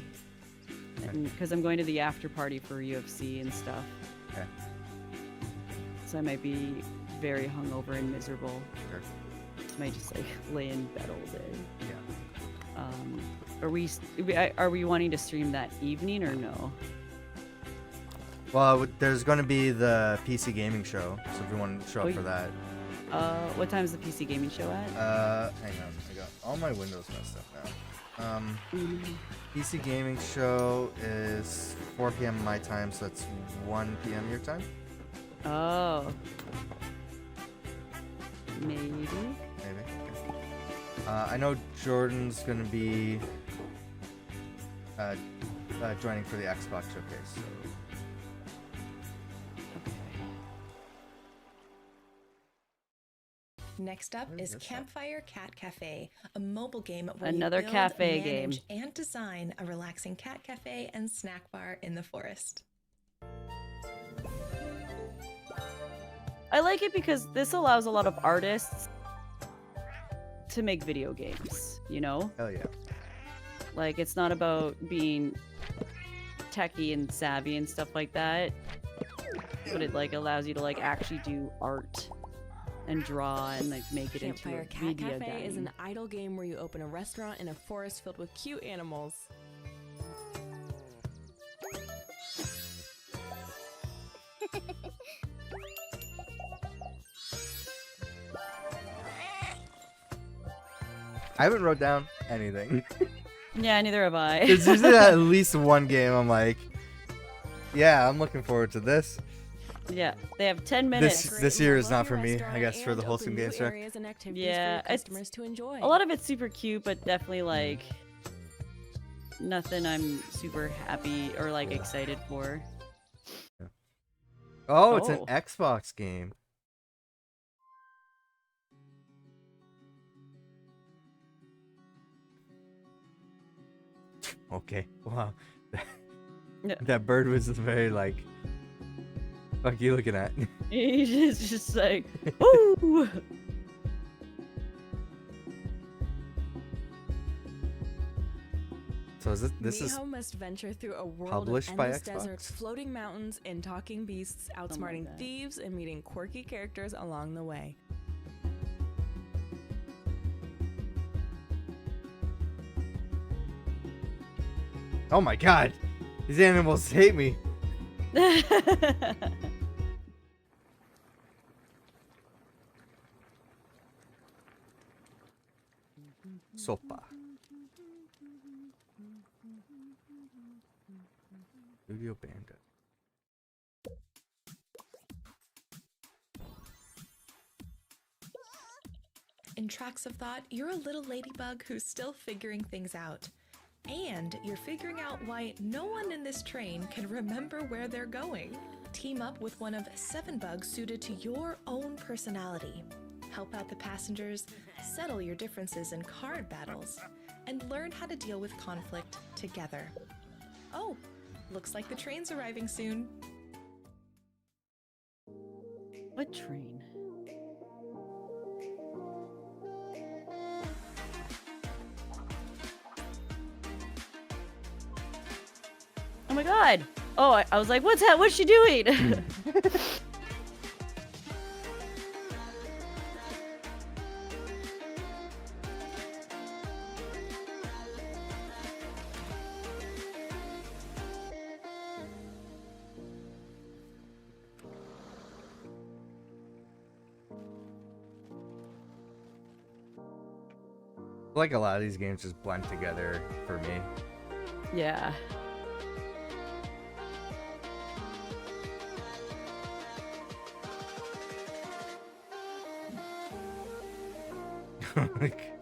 because I'm going to the after party for UFC and stuff. Okay. So I might be very hungover and miserable. Sure. I might just like lay in bed all day. Yeah. Are we wanting to stream that evening or no? Well, there's going to be the PC gaming show, so if you want to show up for that. What time is the PC gaming show at? Hang on, I got all my windows messed up now. PC gaming show is 4 p.m. my time, so that's 1 p.m. your time. Oh. Maybe. Maybe. Okay. I know Jordan's gonna be joining for the Xbox showcase. So. Next up is Campfire Cat Cafe, a mobile game where Another you build, cafe manage, game. and design a relaxing cat cafe and snack bar in the forest. I like it because this allows a lot of artists to make video games, you know? Hell yeah. Like, it's not about being techie and savvy and stuff like that, but it like allows you to like actually do art and draw and like make it into Campfire a Cat media Cafe game. is an idle game where you open a restaurant in a forest filled with cute animals. I haven't wrote down anything. Yeah, neither have I. There's usually at least one game I'm like, yeah, I'm looking forward to this. Yeah, they have 10 minutes. This year is not for me, I guess, for the Wholesome Games Direct. Yeah, for your customers to enjoy. A lot of it's super cute, but definitely like nothing I'm super happy or like excited for. Oh, it's an Xbox game. Okay, wow. That bird was very like, fuck you looking at? He's just like, ooh. So is this is Miho must venture through a world published of by endless Xbox? deserts, floating mountains, and talking beasts, outsmarting thieves and meeting quirky characters along the way. Oh my god, these animals hate me. Sopa. Studio Bandit. in Tracks of Thought, you're a little ladybug who's still figuring things out. And you're figuring out why no one in this train can remember where they're going. Team up with one of 7 bugs suited to your own personality. Help out the passengers, settle your differences in card battles, and learn how to deal with conflict together. Oh, looks like the train's arriving soon. What train? Oh my god! Oh, I was like, what's that? What's she doing? Like a lot of these games just blend together for me. Yeah. Like,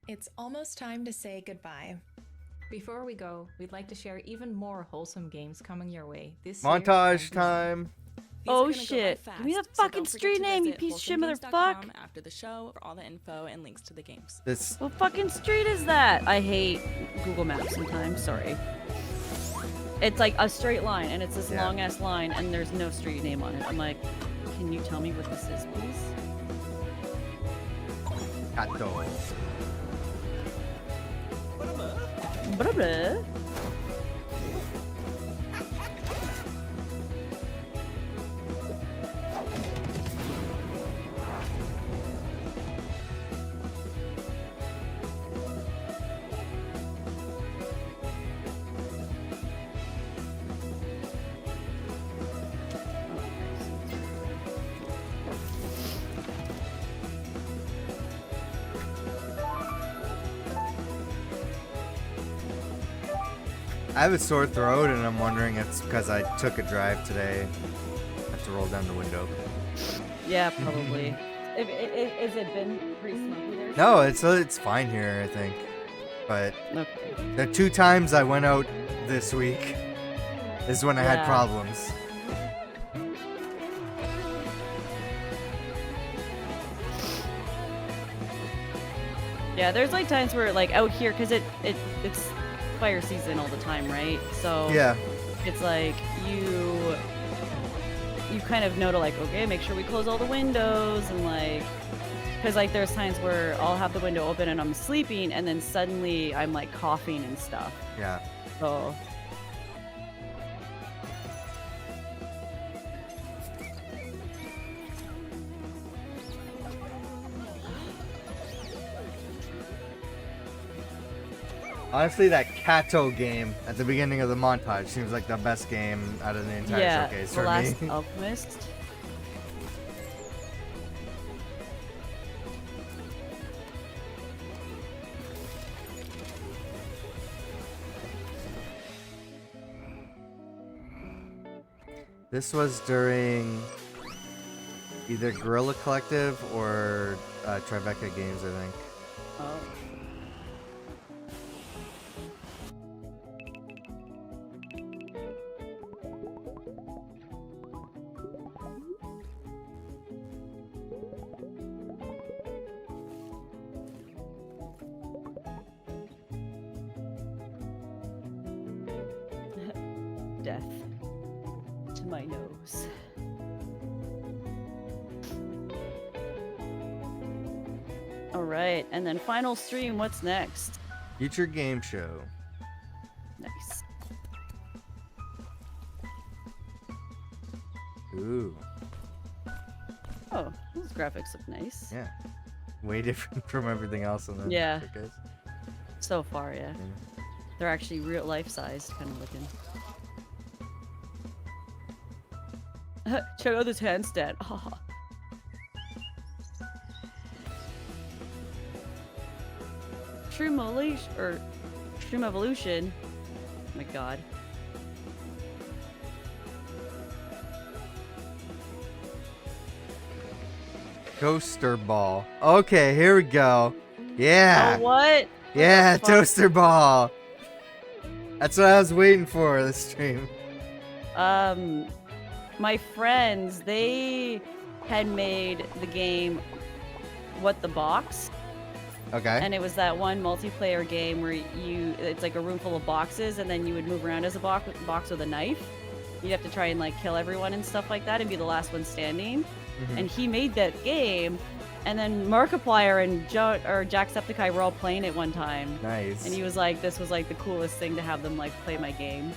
It's almost time to say goodbye. Before we go, we'd like to share even more wholesome games coming your way this montage year. time. Oh shit! Give me the fucking street name, you piece of shit motherfucker! After the show for all the info and links to the games. This. What fucking street is that? I hate Google Maps sometimes. Sorry. It's like a straight line, and it's this long ass line, and there's no street name on it. I'm like, can you tell me what this is, please? Cato. Blah, blah. I have a sore throat, and I'm wondering if it's because I took a drive today. I have to roll down the window. Yeah, probably. Has it been pretty smoky there? No, it's fine here, I think. But the 2 times I went out this week is when I had problems. Yeah, there's like times where like out here, cause it's fire season all the time, right? So yeah, it's like you kind of know to like, okay, make sure we close all the windows, and like, cause like there's times where I'll have the window open and I'm sleeping, and then suddenly I'm like coughing and stuff. Yeah. So. Honestly, that Kato game at the beginning of the montage seems like the best game out of the entire showcase for The Last me. Alchemist. This was during either Guerrilla Collective or Tribeca Games, I think. Oh. Death to my nose. All right, and then final stream. What's next? Future Game Show. Nice. Ooh. Oh, those graphics look nice. Yeah. Way different from everything else in the Yeah. showcase. So far, yeah. They're actually real life sized, kind of looking. Check out this handstand. Oh. Mushroom Evolution. Oh my god. Toaster ball. Okay, here we go. Yeah. Oh, what? Yeah, What the fuck? toaster ball. That's what I was waiting for this stream. My friends, they had made the game What the Box. Okay. And it was that one multiplayer game where it's like a room full of boxes, and then you would move around as a box with a knife. You'd have to try and like kill everyone and stuff like that and be the last one standing. And he made that game, and then Markiplier and Jacksepticeye were all playing it one time. Nice. And he was like, this was like the coolest thing to have them like play my game.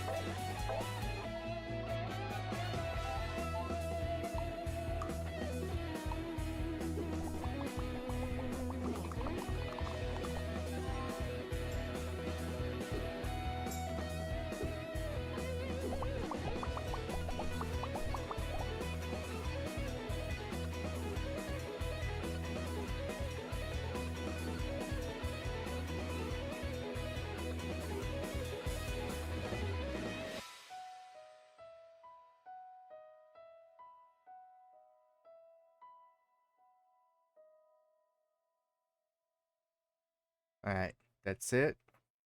Alright, that's it?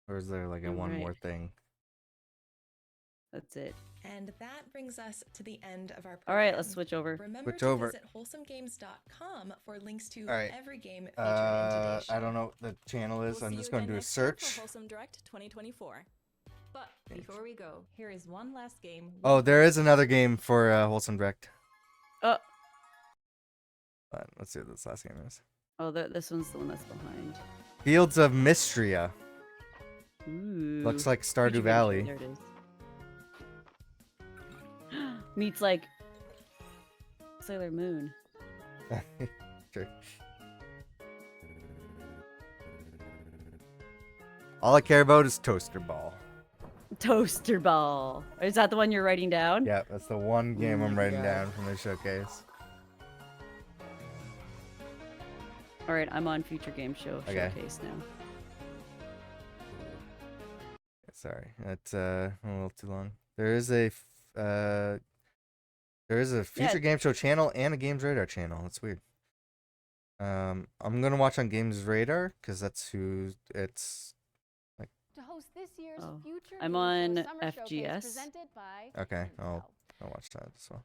Or is there like a one Alright. more thing? That's it. And that brings us to the end of our program. All right, let's switch over. Remember Switch to over. visit wholesomegames.com for links to Alright. every game featured in today's show. I don't know what the channel is. We'll I'm see just you going to again do a next year for search. Wholesome Direct 2024. But before we go, here is one last game. Oh, there is another game for Wholesome Direct. Oh. Let's see what this last game is. Oh, this one's the one that's behind. Fields of Mystria. Ooh. Looks like Stardew Feature Valley. There it is. Meets like Sailor Moon. Sure. All I care about is Toaster Ball. Toaster Ball. Is that the one you're writing down? Yeah, that's the one game I'm writing God. down from the showcase. All right, I'm on Future Game Show Okay. Showcase now. Sorry, that's a little too long. There is a Future Game Show channel and a Games Radar channel. That's weird. I'm gonna watch on Games Radar because that's who it's like. To host this year's Future I'm Game on Show Summer Showcase FGS. presented by Okay, I'll watch that as well.